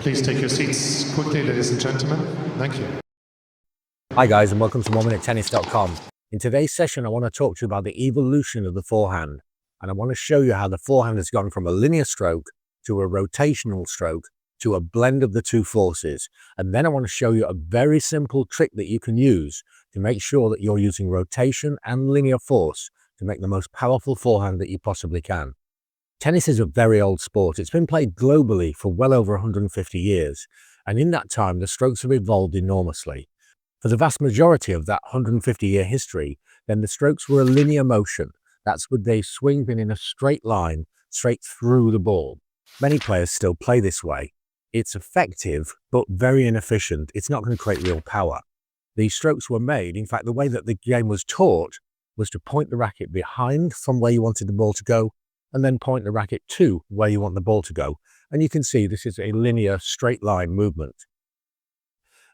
Please take your seats quickly, ladies and gentlemen. Thank you. Hi guys, and welcome to MoreMinuteTennis.com. In today's session, I want to talk to you about the evolution of the forehand. And I want to show you how the forehand has gone from a linear stroke to a rotational stroke to a blend of the two forces. And then I want to show you a very simple trick that you can use to make sure that you're using rotation and linear force to make the most powerful forehand that you possibly can. Tennis is a very old sport. It's been played globally for well over 150 years. And in that time, the strokes have evolved enormously. For the vast majority of that 150-year history, then the strokes were a linear motion. That's with they swing in a straight line, straight through the ball. Many players still play this way. It's effective, but very inefficient. It's not going to create real power. These strokes were made, in fact, the way that the game was taught was to point the racket behind from where you wanted the ball to go, and then point the racket to where you want the ball to go. And you can see this is a linear straight line movement.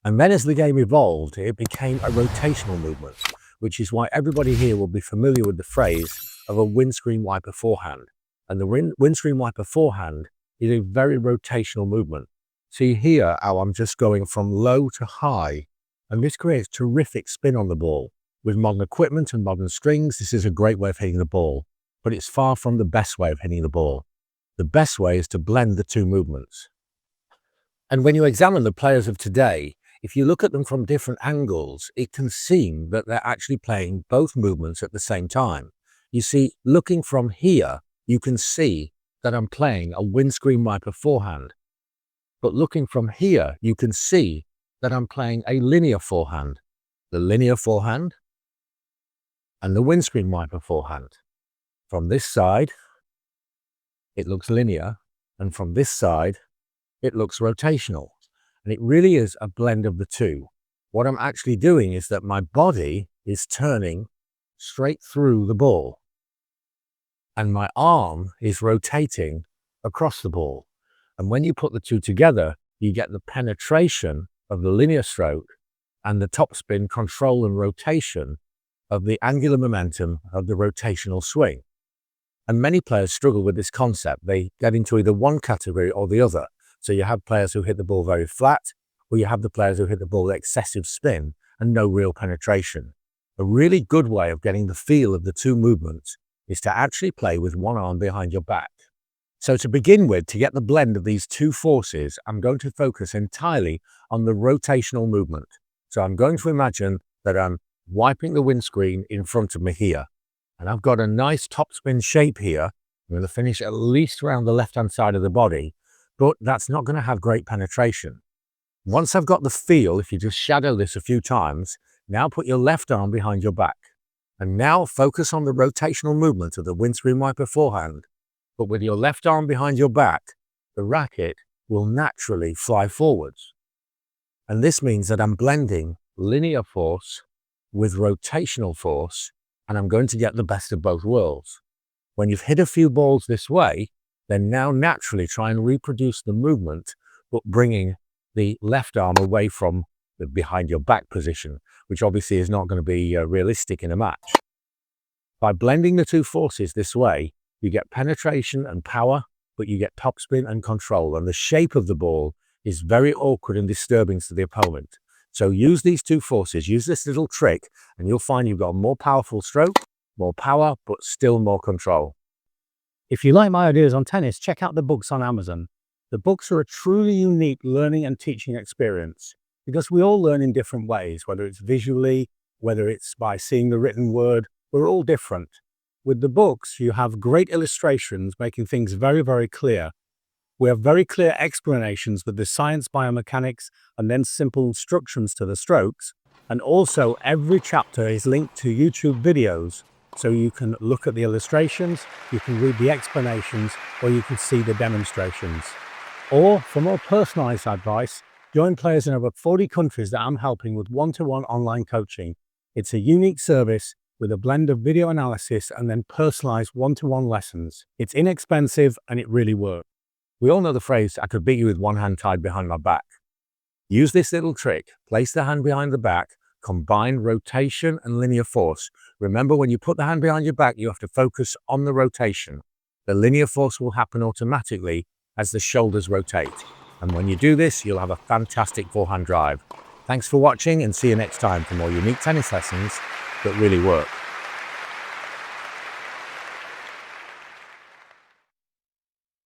And then as the game evolved, it became a rotational movement, which is why everybody here will be familiar with the phrase of a windscreen wiper forehand. And the windscreen wiper forehand is a very rotational movement. See here how I'm just going from low to high, and this creates terrific spin on the ball. With modern equipment and modern strings, this is a great way of hitting the ball, but it's far from the best way of hitting the ball. The best way is to blend the two movements. And when you examine the players of today, if you look at them from different angles, it can seem that they're actually playing both movements at the same time. You see, looking from here, you can see that I'm playing a windscreen wiper forehand. But looking from here, you can see that I'm playing a linear forehand. The linear forehand and the windscreen wiper forehand. From this side, it looks linear, and from this side, it looks rotational. And it really is a blend of the two. What I'm actually doing is that my body is turning straight through the ball, and my arm is rotating across the ball. And when you put the two together, you get the penetration of the linear stroke and the topspin control and rotation of the angular momentum of the rotational swing. And many players struggle with this concept. They get into either one category or the other. So you have players who hit the ball very flat, or you have the players who hit the ball with excessive spin and no real penetration. A really good way of getting the feel of the two movements is to actually play with one arm behind your back. So to begin with, to get the blend of these two forces, I'm going to focus entirely on the rotational movement. So I'm going to imagine that I'm wiping the windscreen in front of me here. And I've got a nice topspin shape here. I'm going to finish at least around the left-hand side of the body, but that's not going to have great penetration. Once I've got the feel, if you just shadow this a few times, now put your left arm behind your back. And now focus on the rotational movement of the windscreen wiper forehand. But with your left arm behind your back, the racket will naturally fly forwards. And this means that I'm blending linear force with rotational force, and I'm going to get the best of both worlds. When you've hit a few balls this way, then now naturally try and reproduce the movement, but bringing the left arm away from the behind your back position, which obviously is not going to be realistic in a match. By blending the two forces this way, you get penetration and power, but you get topspin and control, and the shape of the ball is very awkward and disturbing to the opponent. So use these two forces, use this little trick, and you'll find you've got a more powerful stroke, more power, but still more control. If you like my ideas on tennis, check out the books on Amazon. The books are a truly unique learning and teaching experience because we all learn in different ways, whether it's visually, whether it's by seeing the written word, we're all different. With the books, you have great illustrations making things very, very clear. We have very clear explanations with the science, biomechanics, and then simple instructions to the strokes. And also every chapter is linked to YouTube videos. So you can look at the illustrations, you can read the explanations, or you can see the demonstrations. Or for more personalized advice, join players in over 40 countries that I'm helping with one-to-one online coaching. It's a unique service with a blend of video analysis and then personalized one-to-one lessons. It's inexpensive and it really works. We all know the phrase, I could beat you with one hand tied behind my back. Use this little trick, place the hand behind the back, combine rotation and linear force. Remember, when you put the hand behind your back, you have to focus on the rotation. The linear force will happen automatically as the shoulders rotate. And when you do this, you'll have a fantastic forehand drive. Thanks for watching and see you next time for more unique tennis lessons that really work.